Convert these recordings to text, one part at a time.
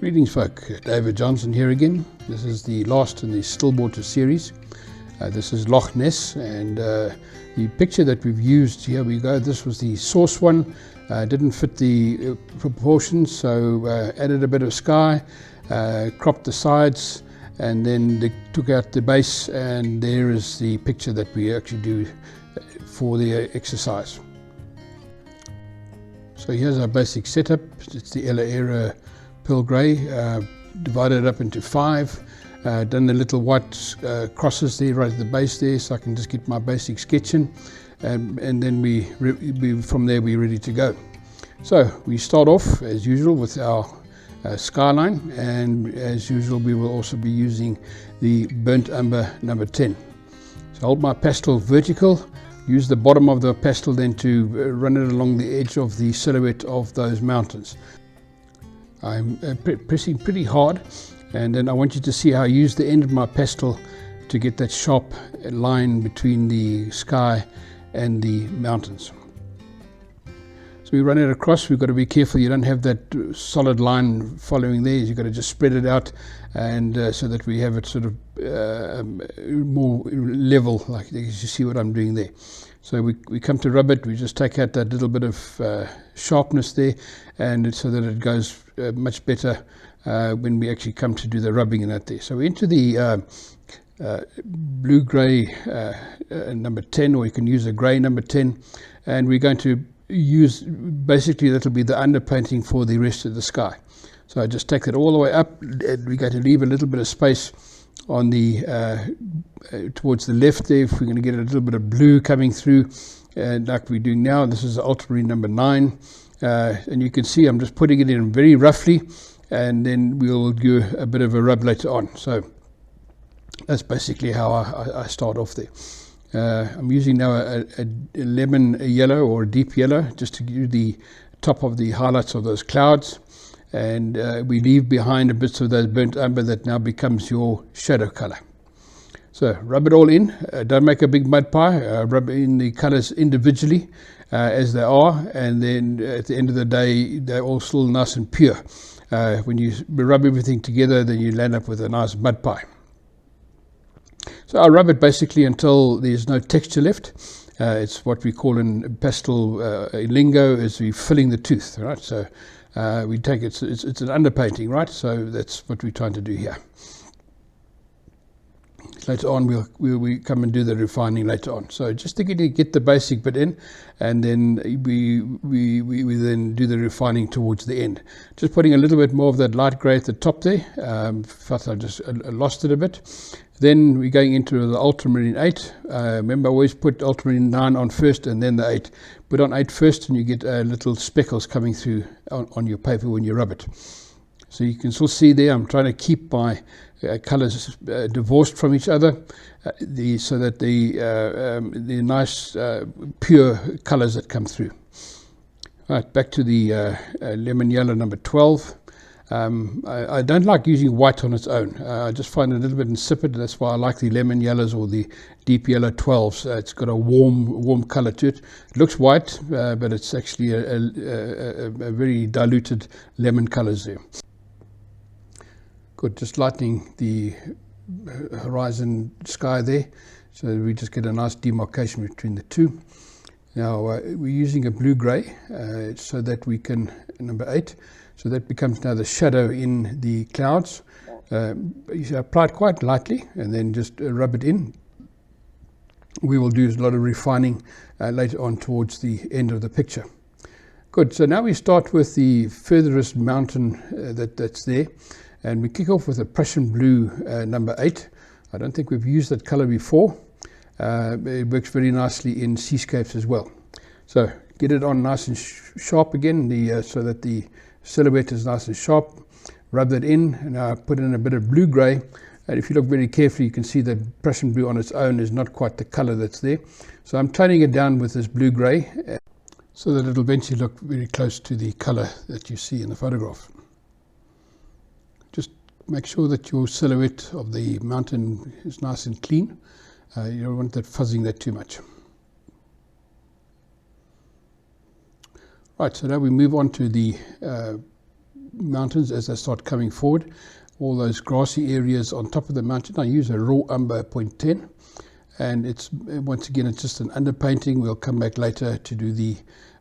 Greetings folk, David Johnson here again. This is the last in the Stillwater series. This is Loch Ness, and the picture that we've used, here we go, this was the source one. Didn't fit the proportions, so added a bit of sky, cropped the sides, and then took out the base, and there is the picture that we actually do for the exercise. So here's our basic setup. It's the Ella Era pearl grey, divided up into 5, done the little white crosses there right at the base there, so I can just get my basic sketch in, and then from there we're ready to go. So we start off as usual with our skyline, and as usual we will also be using the burnt umber number 10. So hold my pastel vertical, use the bottom of the pastel then to run it along the edge of the silhouette of those mountains. I'm pressing pretty hard, and then I want you to see how I use the end of my pastel to get that sharp line between the sky and the mountains. So we run it across. We've got to be careful you don't have that solid line following there. You've got to just spread it out, and so that we have it sort of more level, like you see what I'm doing there. So we come to rub it, we just take out that little bit of sharpness there, and so that it goes much better when we actually come to do the rubbing in that there. So we're into the blue-grey number 10, or you can use a grey number 10, and we're going to use, basically that'll be the underpainting for the rest of the sky. So I just take that all the way up, and we're going to leave a little bit of space on the towards the left there, if we're going to get a little bit of blue coming through, like we're doing now. This is ultramarine number 9, and you can see I'm just putting it in very roughly, and then we'll do a bit of a rub later on. So that's basically how I start off there. I'm using now a lemon yellow, or a deep yellow, just to give the top of the highlights of those clouds. And we leave behind a bit of those burnt umber that now becomes your shadow color. So rub it all in, don't make a big mud pie, rub in the colors individually as they are, and then at the end of the day they're all still nice and pure. When you rub everything together, then you land up with a nice mud pie. So I rub it basically until there's no texture left. It's what we call in pastel lingo is we filling the tooth, right? So we take it's an underpainting, right? So that's what we're trying to do here. Later on we'll come and do the refining later on. So just to get the basic bit in, and then we then do the refining towards the end. Just putting a little bit more of that light grey at the top there. First I just lost it a bit. Then we're going into the ultramarine 8. Remember, I always put ultramarine 9 on first and then the 8. Put on 8 first, and you get little speckles coming through on your paper when you rub it. So you can still see there, I'm trying to keep my colours divorced from each other, so that the nice pure colours that come through. Right, back to the lemon yellow number 12. I don't like using white on its own. I just find it a little bit insipid. That's why I like the lemon yellows or the deep yellow 12s. It's got a warm colour to it. It looks white, but it's actually a very diluted lemon colours there. Good, just lightening the horizon sky there, so we just get a nice demarcation between the two. Now we're using a blue-grey, so that we can, number 8, so that becomes now the shadow in the clouds. You apply it quite lightly and then just rub it in. We will do a lot of refining later on towards the end of the picture. Good, so now we start with the furthest mountain that's there, and we kick off with a Prussian blue number 8. I don't think we've used that color before. It works very nicely in seascapes as well. So get it on nice and sharp again, so that the silhouette is nice and sharp. Rub that in, and now put in a bit of blue-grey. And if you look very carefully, you can see that Prussian blue on its own is not quite the color that's there. So I'm toning it down with this blue-grey, so that it'll eventually look very close to the color that you see in the photograph. Just make sure that your silhouette of the mountain is nice and clean. You don't want that fuzzing that too much. Right, so now we move on to the mountains as they start coming forward. All those grassy areas on top of the mountain, I use a raw umber 0.10, and it's once again it's just an underpainting. We'll come back later to do the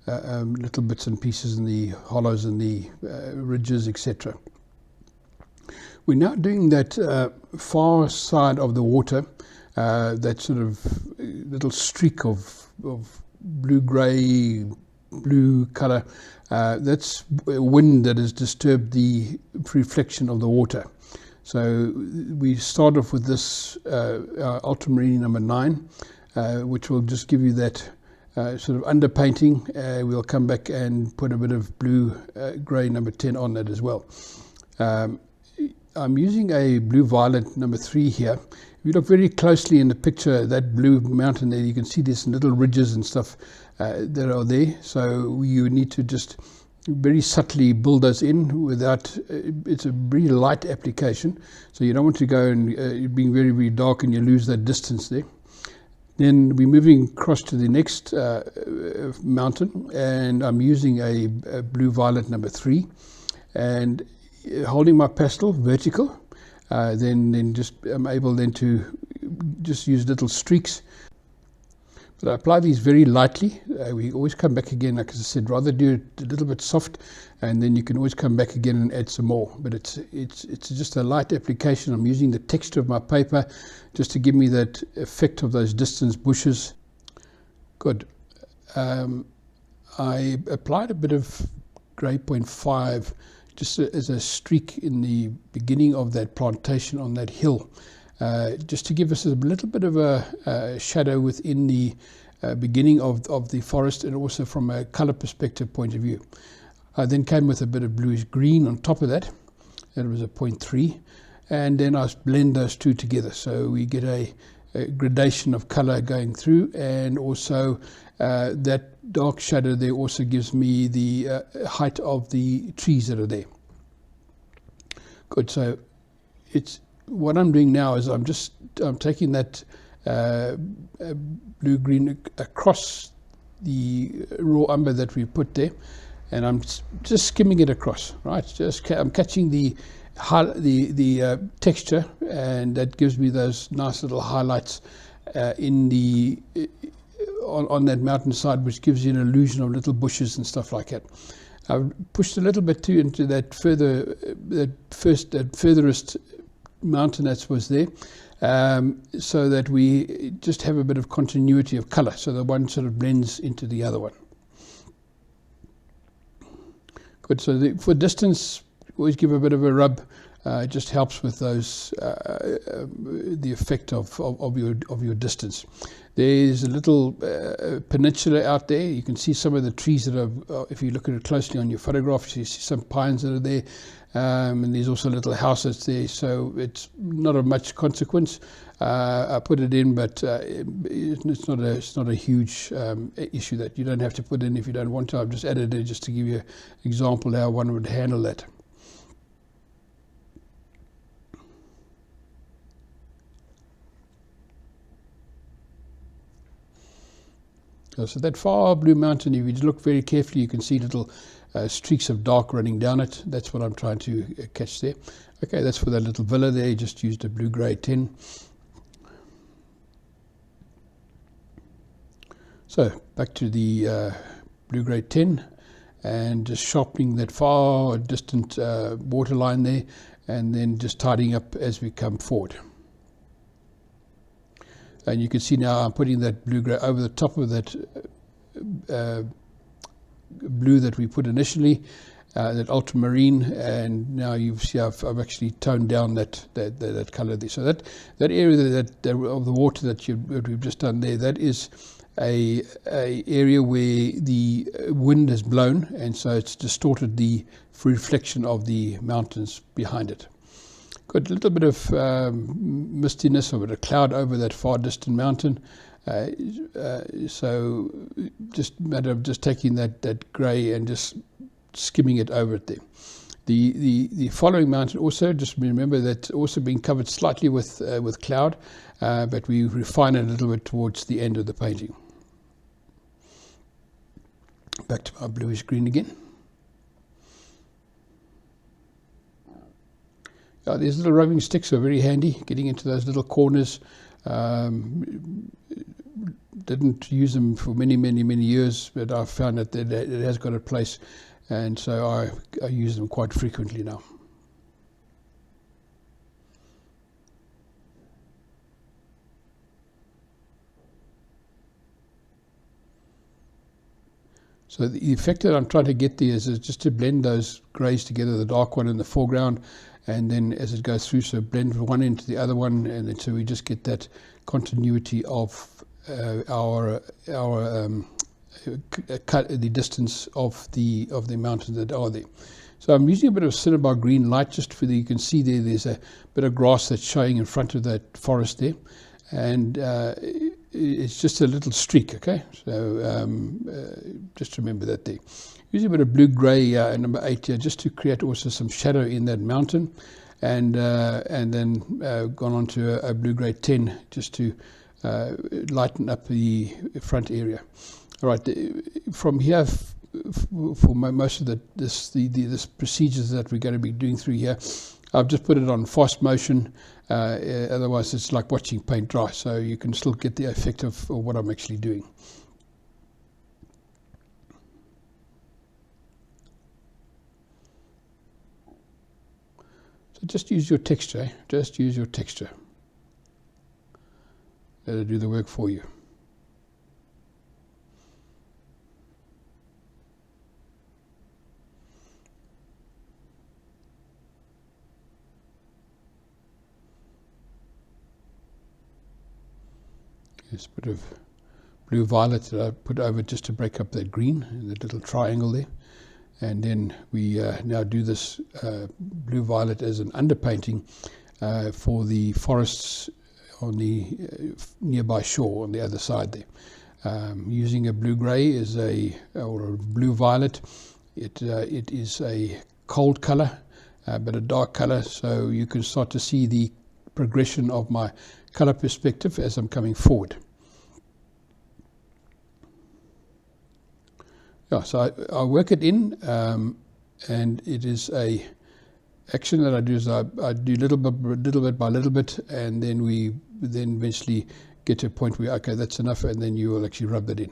little bits and pieces in the hollows and the ridges, etc. We're now doing that far side of the water, that sort of little streak of blue-grey, blue colour. That's wind that has disturbed the reflection of the water. So we start off with this ultramarine number 9, which will just give you that sort of underpainting. We'll come back and put a bit of blue-grey number 10 on that as well. I'm using a blue-violet number 3 here. If you look very closely in the picture, that blue mountain there, you can see there's little ridges and stuff that are there. So you need to just very subtly build those in without, it's a very light application. So you don't want to go and being very, very dark and you lose that distance there. Then we're moving across to the next mountain, and I'm using a blue-violet number 3. And holding my pastel vertical, then just I'm able then to just use little streaks. But I apply these very lightly. We always come back again, like I said, rather do it a little bit soft, and then you can always come back again and add some more. But it's just a light application. I'm using the texture of my paper just to give me that effect of those distance bushes. Good. I applied a bit of grey 0.5 just as a streak in the beginning of that plantation on that hill, just to give us a little bit of a shadow within the beginning of the forest, and also from a colour perspective point of view. I then came with a bit of bluish green on top of that. That was a 0.3, and then I blend those two together, so we get a gradation of colour going through, and also that dark shadow there also gives me the height of the trees that are there. Good. So it's what I'm doing now is I'm taking that blue green across the raw umber that we put there, and I'm just skimming it across. Right. I'm catching the texture, and that gives me those nice little highlights in the on that mountainside, which gives you an illusion of little bushes and stuff like that. I've pushed a little bit too into that furthest mountain that was there, so that we just have a bit of continuity of colour, so the one sort of blends into the other one. Good. So for distance, always give a bit of a rub. It just helps with those the effect of your distance. There's a little peninsula out there. You can see some of the trees that are, if you look at it closely on your photographs, you see some pines that are there, and there's also little houses there. So it's not of much consequence. I put it in, but it's not a huge issue that you don't have to put in if you don't want to. I've just added it just to give you an example how one would handle that. So that far blue mountain, if you look very carefully, you can see little streaks of dark running down it. That's what I'm trying to catch there. Okay, that's for that little villa there. Just used a blue-grey 10. So back to the blue-grey 10, and just sharpening that far distant waterline there, and then just tidying up as we come forward. And you can see now I'm putting that blue-grey over the top of that blue that we put initially, that ultramarine, and now you see I've actually toned down that colour there. So that area that of the water that we've just done there, that is a area where the wind has blown, and so it's distorted the reflection of the mountains behind it. Got a little bit of mistiness, or a bit of cloud over that far distant mountain. So just a matter of just taking that grey and just skimming it over it there. The following mountain also, just remember that also being covered slightly with cloud, but we refine it a little bit towards the end of the painting. Back to my bluish green again. these little rubbing sticks are very handy, getting into those little corners. Didn't use them for many years, but I've found that it has got a place, and so I use them quite frequently now. So the effect that I'm trying to get there is just to blend those greys together, the dark one in the foreground, and then as it goes through, so blend one into the other one, and then so we just get that continuity of the distance of the mountains that are there. So I'm using a bit of cinnabar green light just for you can see there's a bit of grass that's showing in front of that forest there, and it's just a little streak, okay? So just remember that there. Using a bit of blue-grey number 8 here just to create also some shadow in that mountain, and then gone on to a blue-grey 10 just to lighten up the front area. All right, from here, for most of this procedures that we're going to be doing through here, I've just put it on fast motion. Otherwise, it's like watching paint dry, so you can still get the effect of what I'm actually doing. So just use your texture, eh? Just use your texture. Let it do the work for you. There's a bit of blue violet that I put over just to break up that green in the little triangle there. And then we now do this blue violet as an underpainting for the forests on the nearby shore on the other side there. Using a blue-grey or a blue violet, it is a cold colour, but a dark colour, so you can start to see the progression of my colour perspective as I'm coming forward. Yeah, so I work it in, and it is a action that I do is I do little bit by little bit, and then we eventually get to a point where, okay, that's enough, and then you will actually rub that in.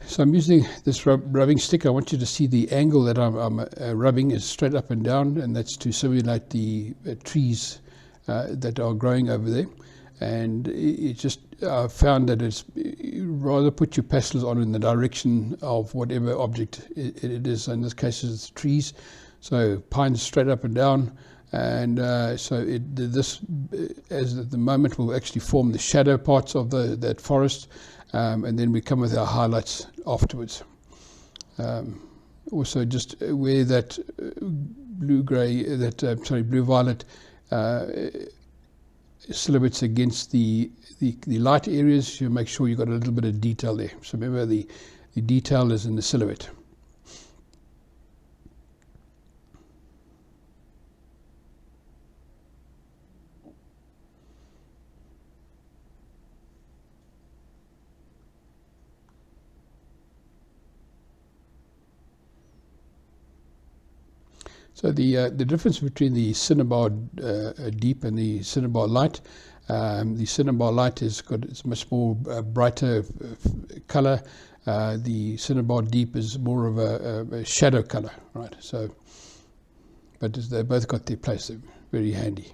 So I'm using this rubbing stick. I want you to see the angle that I'm rubbing is straight up and down, and that's to simulate the trees that are growing over there. And it just found that it's rather put your pastels on in the direction of whatever object it is. In this case, it's trees. So pines straight up and down, and so this, as at the moment, will actually form the shadow parts of that forest, and then we come with our highlights afterwards. Also, just where that blue violet silhouettes against the light areas, you make sure you've got a little bit of detail there. So remember, the detail is in the silhouette. So the difference between the cinnabar deep and the cinnabar light, the cinnabar light it's much more brighter color. The cinnabar deep is more of a shadow color, right? So, but they both got their place. They're very handy.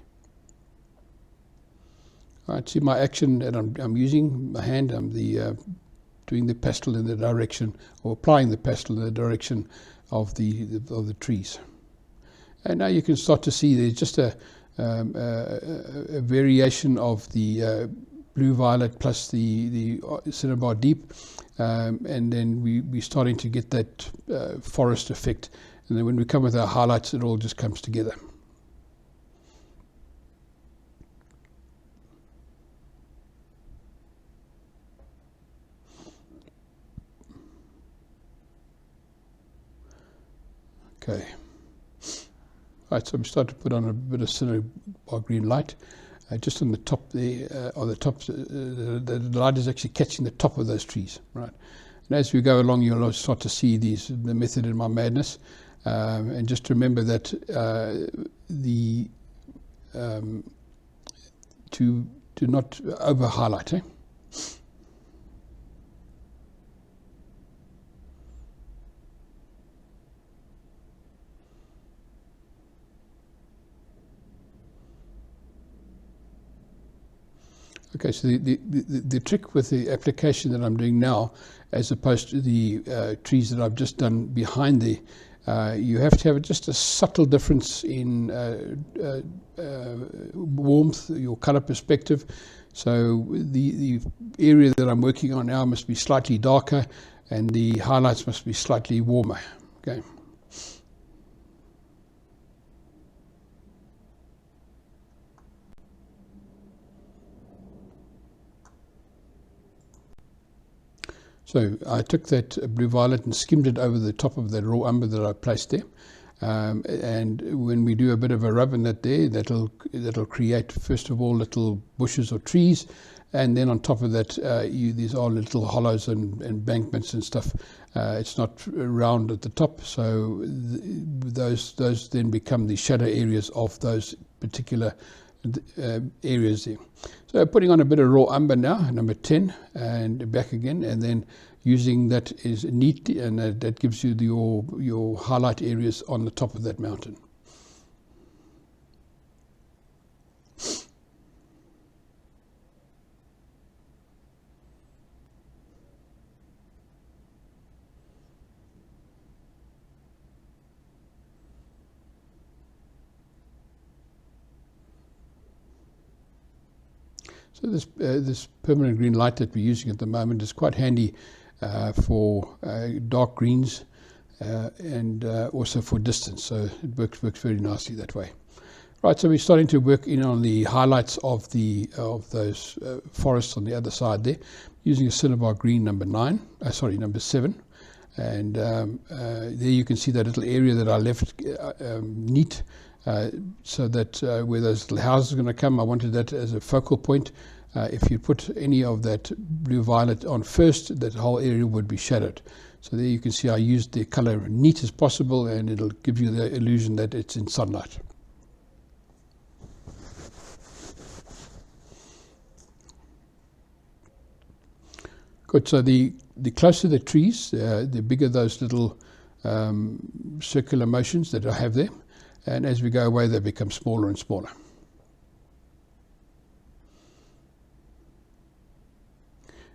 All right, see my action that I'm using my hand. I'm doing the pastel in the direction, or applying the pastel in the direction of the trees. And now you can start to see there's just a variation of the blue-violet plus the cinnabar deep, and then we're starting to get that forest effect. And then when we come with our highlights, it all just comes together. Okay. Right, so we start to put on a bit of cinnabar green light, just on the top there. On the top, the light is actually catching the top of those trees, right? And as we go along, you'll start to see the method in my madness. And just remember that to not over highlight. Okay, so the trick with the application that I'm doing now, as opposed to the trees that I've just done behind there, you have to have just a subtle difference in warmth, your color perspective. So the area that I'm working on now must be slightly darker, and the highlights must be slightly warmer. Okay. So I took that blue violet and skimmed it over the top of the raw umber that I placed there. And when we do a bit of a rub in that there, that'll create, first of all, little bushes or trees. And then on top of that, these are little hollows and embankments and stuff. It's not round at the top, so those then become the shadow areas of those particular areas there. So putting on a bit of raw umber now, number 10, and back again, and then using that is neat, and that gives you your highlight areas on the top of that mountain. So this permanent green light that we're using at the moment is quite handy for dark greens and also for distance. So it works very nicely that way. Right, so we're starting to work in on the highlights of those forests on the other side there, using a cinnabar green number 7. And there you can see that little area that I left neat. So that where those little houses are going to come, I wanted that as a focal point. If you put any of that blue violet on first, that whole area would be shadowed. So there you can see I used the color neat as possible, and it'll give you the illusion that it's in sunlight. Good, so the closer the trees, the bigger those little circular motions that I have there. And as we go away, they become smaller and smaller.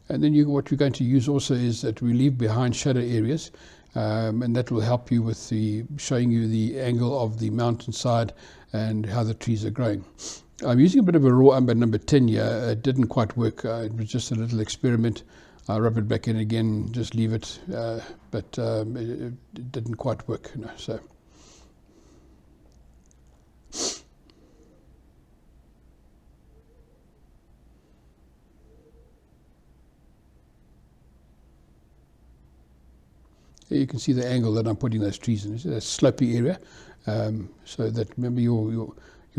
And then what you're going to use also is that we leave behind shadow areas, and that will help you with showing you the angle of the mountainside and how the trees are growing. I'm using a bit of a raw umber number 10 here. It didn't quite work. It was just a little experiment. I'll rub it back in again, just leave it, but it didn't quite work. So. You can see the angle that I'm putting those trees in. It's a slopey area, so that, remember, your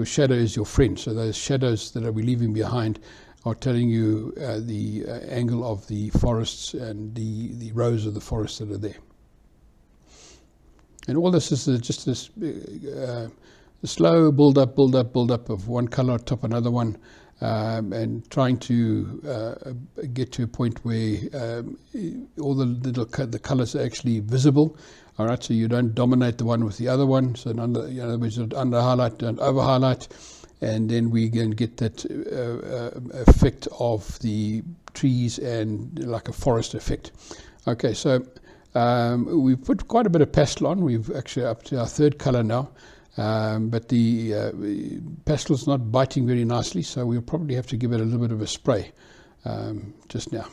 shadow is your friend. So those shadows that we're leaving behind are telling you the angle of the forests and the rows of the forests that are there. And all this is just this slow build up of one color on top of another one, and trying to get to a point where all the colors are actually visible. All right, so you don't dominate the one with the other one. So in other words, don't under highlight, don't over highlight, and then we can get that effect of the trees and like a forest effect. Okay, so we've put quite a bit of pastel on. We've actually up to our third color now. But the pastel is not biting very nicely, so we'll probably have to give it a little bit of a spray just now.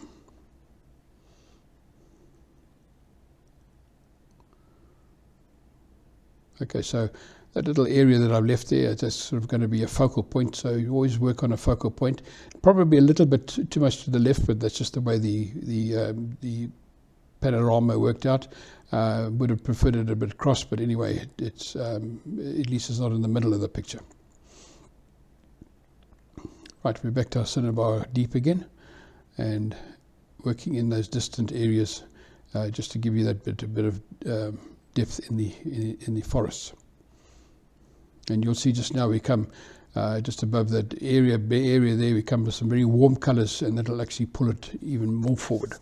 Okay, so that little area that I've left there, that's sort of going to be a focal point, so you always work on a focal point. Probably a little bit too much to the left, but that's just the way the panorama worked out. Would have preferred it a bit cross, but anyway, it's at least it's not in the middle of the picture. Right, we're back to our cinnabar deep again, and working in those distant areas, just to give you that bit of depth in the forests. And you'll see just now we come just above that bare area there, we come to some very warm colours, and that'll actually pull it even more forward.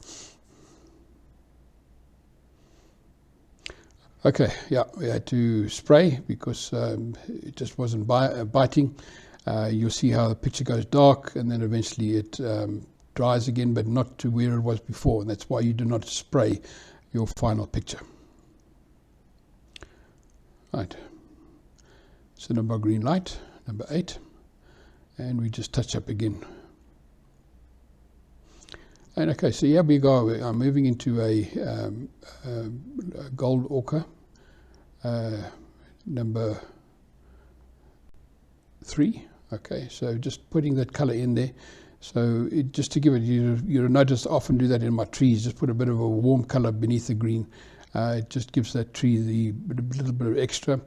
Okay, yeah, we had to spray because it just wasn't biting. You'll see how the picture goes dark, and then eventually it dries again, but not to where it was before, and that's why you do not spray your final picture. Right, so number green light, number 8, and we just touch up again. And okay, so here we go. I'm moving into a gold ochre, number 3. Okay, so just putting that color in there. So just to give it, you'll notice I often do that in my trees, just put a bit of a warm color beneath the green. It just gives that tree the little bit of extra.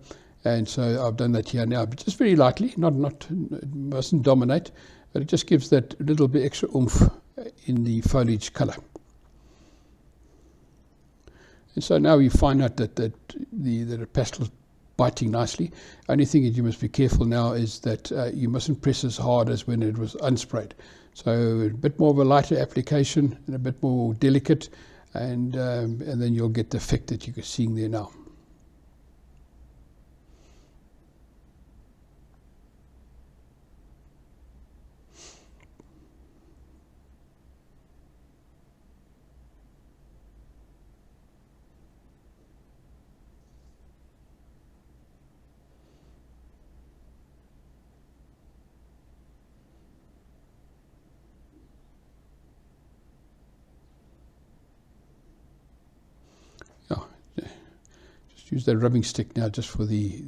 And so I've done that here now, but just very lightly, it mustn't dominate, but it just gives that little bit extra oomph in the foliage color. And so now you find out that the pastel is biting nicely. Only thing that you must be careful now is that you mustn't press as hard as when it was unsprayed. So a bit more of a lighter application and a bit more delicate, and then you'll get the effect that you're seeing there now. Use that rubbing stick now just for the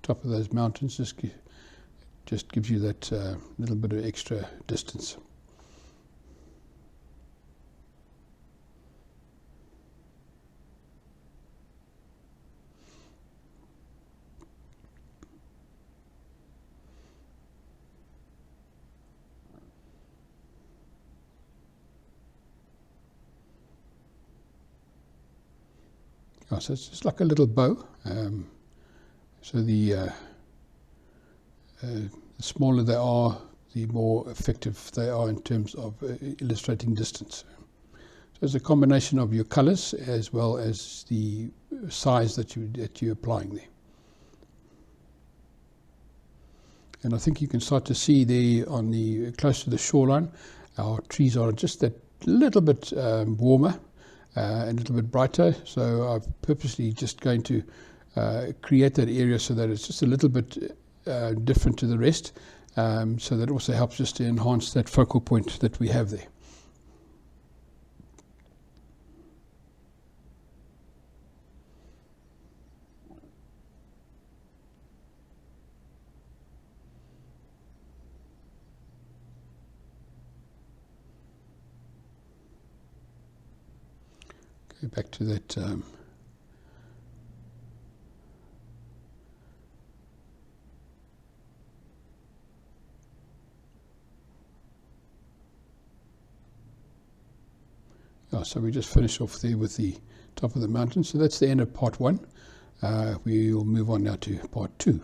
top of those mountains. Just gives you that little bit of extra distance. Oh, so it's just like a little bow. So the smaller they are, the more effective they are in terms of illustrating distance. So it's a combination of your colours as well as the size that you're applying there. And I think you can start to see there on close to the shoreline, our trees are just that little bit warmer. A little bit brighter, so I'm purposely just going to create that area so that it's just a little bit different to the rest, so that also helps just to enhance that focal point that we have there. Go back to that so we just finish off there with the top of the mountain. So that's the end of part 1. We will move on now to part 2.